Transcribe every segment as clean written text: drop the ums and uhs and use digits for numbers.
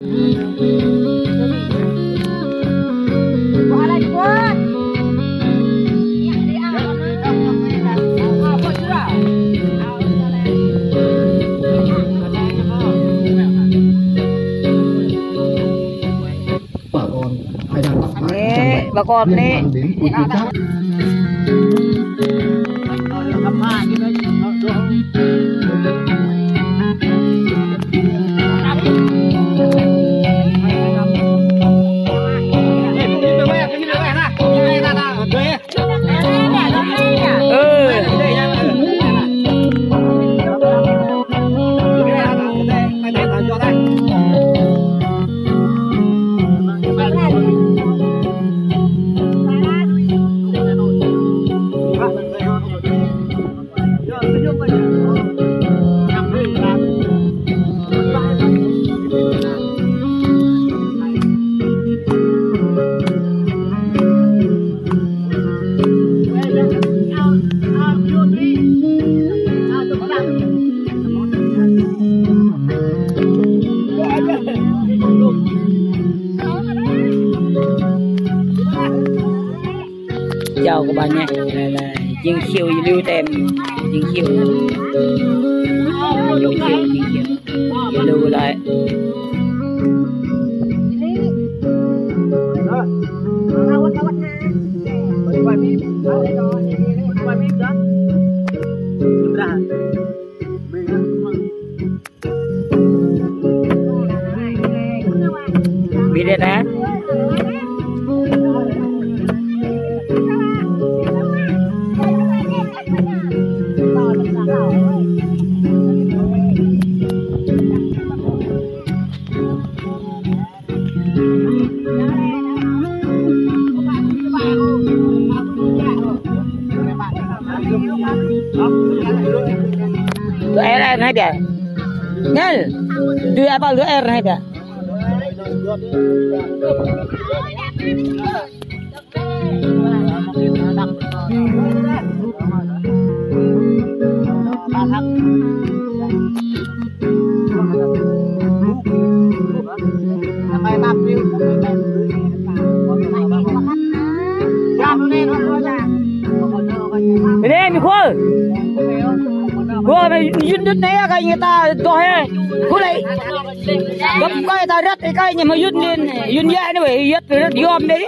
bà con nè chào các bạn nhé, là Dương Khiêu lưu tem Dương Khiêu lưu lại bị đây đã lu air naik dia, ngel, du apa lu air naik dia. Đây mi khô, mày yun đứt này cái người ta to he, khô lại, gấp cái ta rất cái nhưng mà yun lên, yun nhẹ như vậy yết rất yom đấy.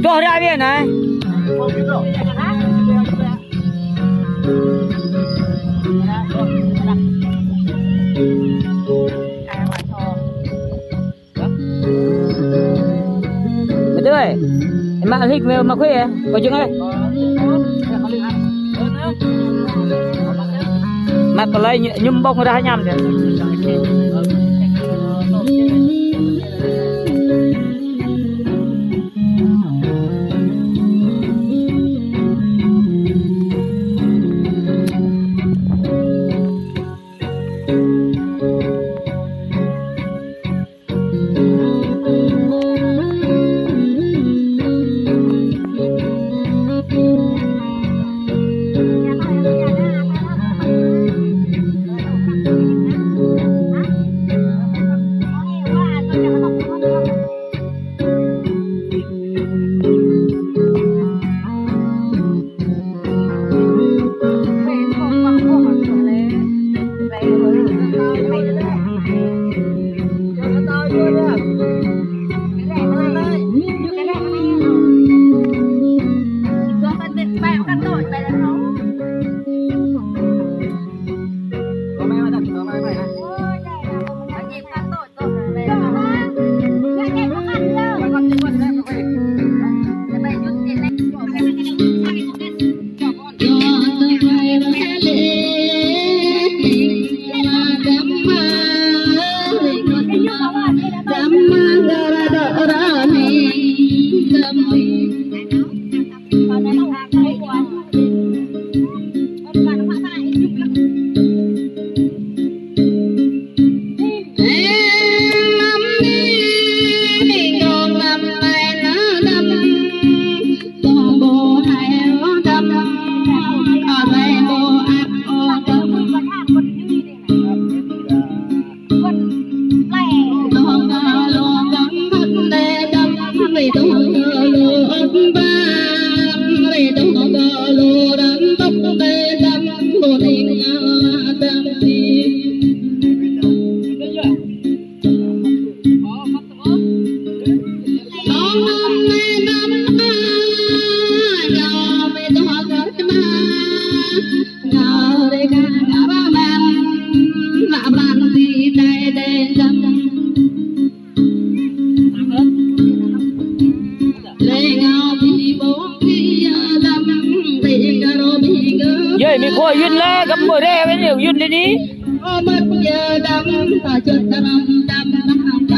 To ra bên này. Betul eh? Emak alik mak kue ya? Bojong eh? Mak pelai nyumbang udah nyam dia. vậy mình coi yun la gấp bờ đê với nhiều yun đi đi mất giờ đắm ta chết đắm cho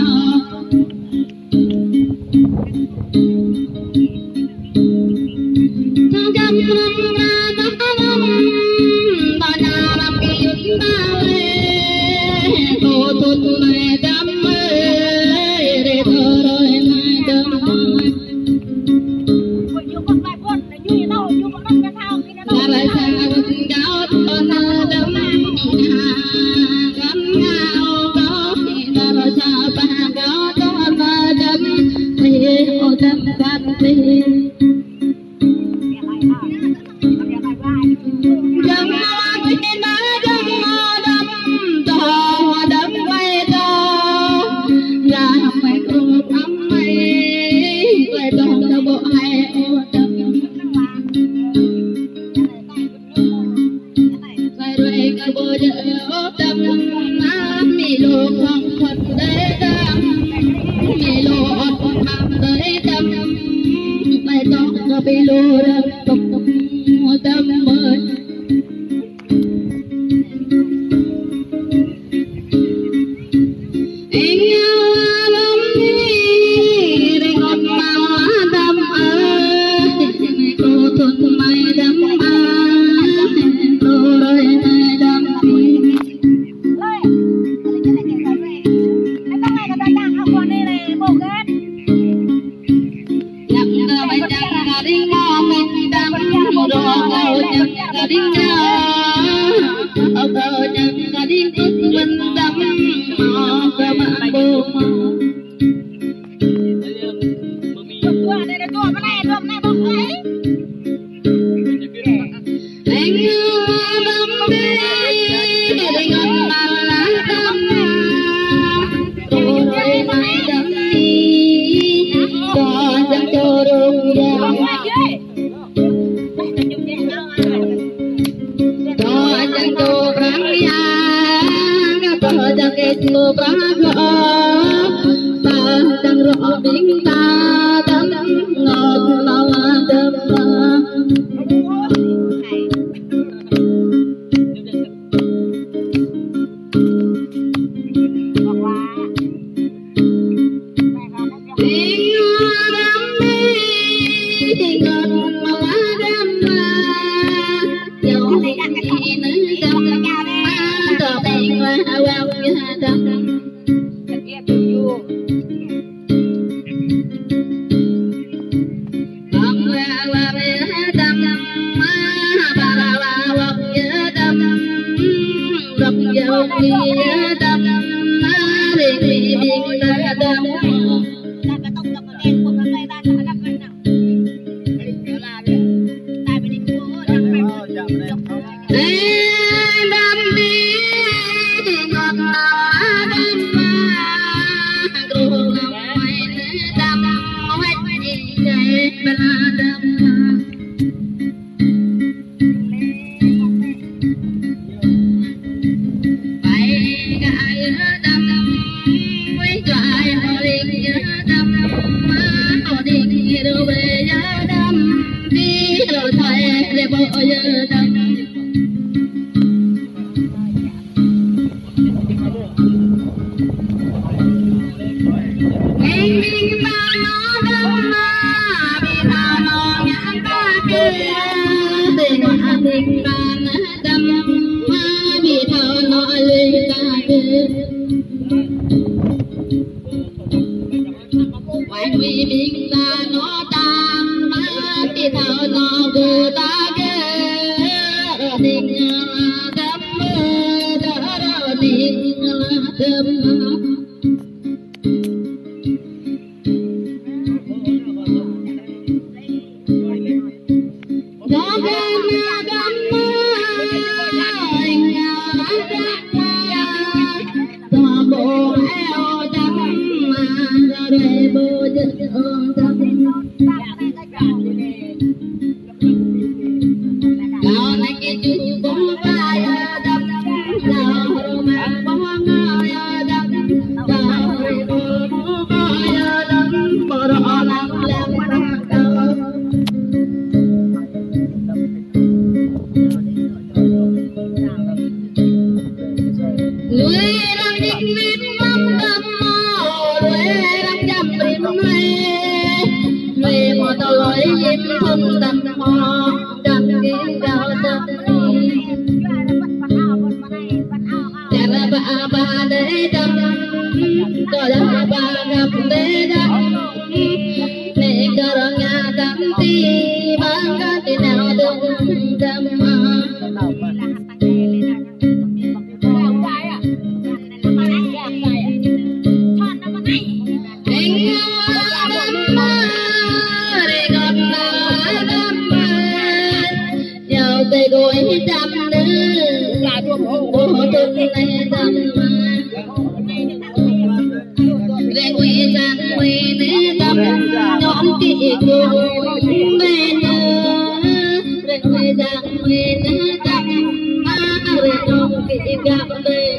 Hãy subscribe cho kênh Ghiền Mì Gõ để không bỏ lỡ quê đâm nữa ô tôi này đâm mà về quê giang quê nữa đâm nhóm kỵ cô về nữa về quê giang quê nữa đâm về nhóm kỵ gặp về